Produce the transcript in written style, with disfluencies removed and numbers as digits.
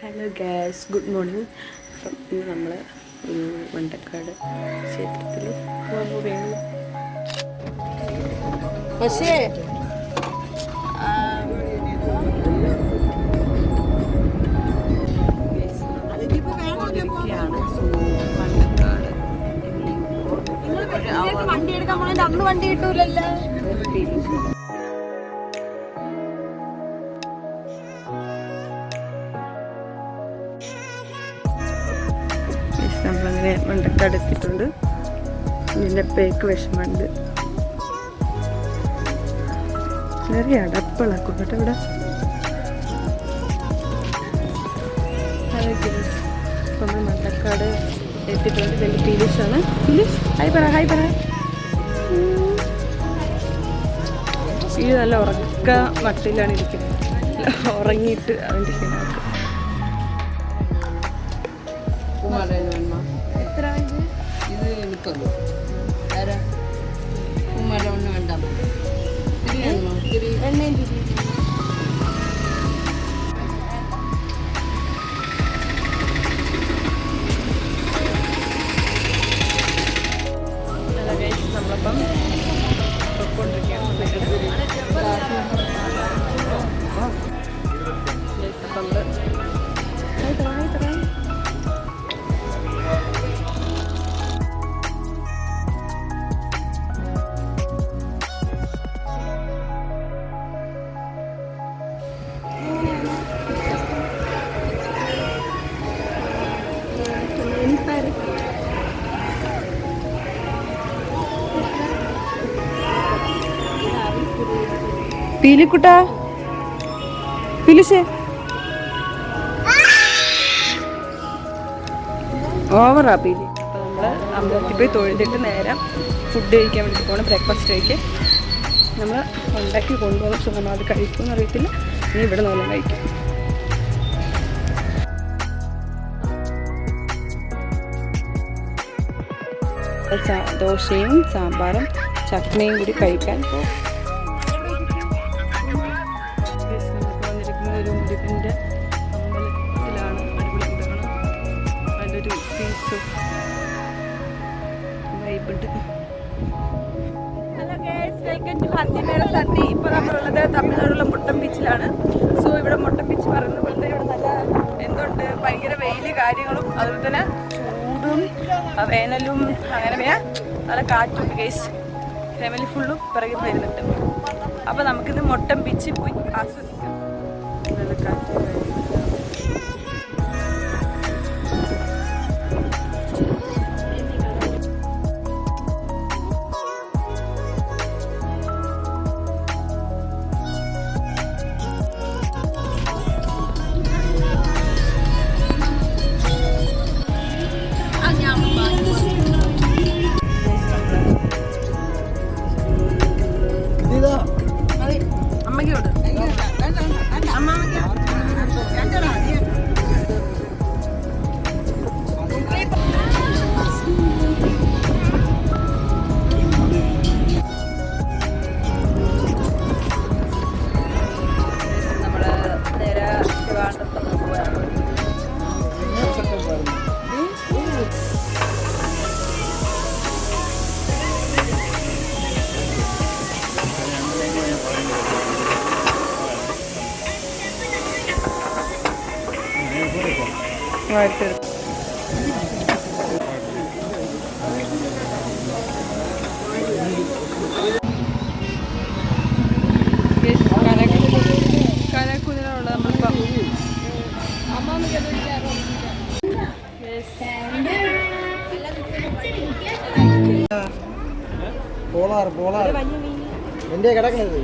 Hello Gauss, good morning. അപ്പം ഇന്ന് നമ്മൾ മണ്ടക്കാട് ക്ഷേത്രത്തിൽ പോകാൻ പോവുകയാണ്. പക്ഷേ വണ്ടി എടുക്കാൻ പോണേ അന്ന് വണ്ടി കിട്ടൂലല്ലോ. നമ്മളങ്ങനെ മണ്ടക്കാട് എത്തിയിട്ടുണ്ട്. ഇതിൻ്റെ പേക്ക് വിഷമമുണ്ട്. ചെറിയ അടപ്പളാക്കും കേട്ടോ ഇവിടെ. അപ്പം നമ്മൾ മണ്ടക്കാട് എത്തിയിട്ടുണ്ട്. ഇതിൻ്റെ പീലിഷാണ്. പീലിഷ് ഹായ് പറ, ഹായ് പറ. ഇത് നല്ല ഉറക്ക മട്ടിലാണ് ഇരിക്കുന്നത്. ഉറങ്ങിയിട്ട് അവൻ്റെ കിണാക്ക്. എത്ര ഇത് എനിക്കൊന്നു ഉമ്മല ഒന്നും വേണ്ട. എണ്ണയും നമ്മളപ്പം പൊയ്ക്കൊണ്ടിരിക്കുകയാണ്. പീലിക്കുട്ടാ, പീലിശേ ഓവറാ പീലി. അപ്പോൾ നമ്മൾ അമ്പലത്തിൽ പോയി തൊഴുതിട്ട് നേരം ഫുഡ് കഴിക്കാൻ വേണ്ടി പോകണം. ബ്രേക്ക്ഫാസ്റ്റ് കഴിക്കാൻ നമ്മൾ ഉണ്ടാക്കി കൊണ്ടുപോകുന്ന സുഖം. അത് കഴിക്കുമെന്ന് അറിയത്തില്ല. ഇനി ഇവിടെ നിന്നെല്ലാം കഴിക്കും. ദോശയും സാമ്പാറും ചട്നിയും കൂടി കഴിക്കാൻ പോകും. ഒരു മുരുകൻ്റെ അമ്പലത്തിലാണ്. അടിപൊളി ഇതാണ്. അതിൻ്റെ ഒരു പീസ് ഓഫ് വൈബുണ്ട്. ഹലോ ഗൈസ്, വെൽക്കം ടു ഹന്തിമേള സണ്ണി. ഇപ്പോൾ നമ്മളുള്ളത് തമിഴ്നാടുള്ള മുട്ടം ബീച്ചിലാണ്. സോ ഇവിടെ മുട്ടം ബീച്ച് പറയുന്ന പോലെ ഇവിടെ നല്ല എന്തുണ്ട്, ഭയങ്കര വെയില് കാര്യങ്ങളും അതുപോലെ തന്നെ ചൂടും വേനലും അങ്ങനെ നല്ല കാറ്റും. ഗൈസ് ഫാമിലി ഫുള്ളും പിറകിൽ വരുന്നുണ്ട്. അപ്പോൾ നമുക്കിന്ന് മുട്ടം ബീച്ചിൽ പോയി ആസ്വദിക്കാം. നല്ല കാറ്റ്. അമ്മയ്ക്കോട് അമ്മാമ്മയ്ക്ക് കരക്കുതിലുള്ള നമ്മളിപ്പം എന്റെ കിടക്കുന്നത്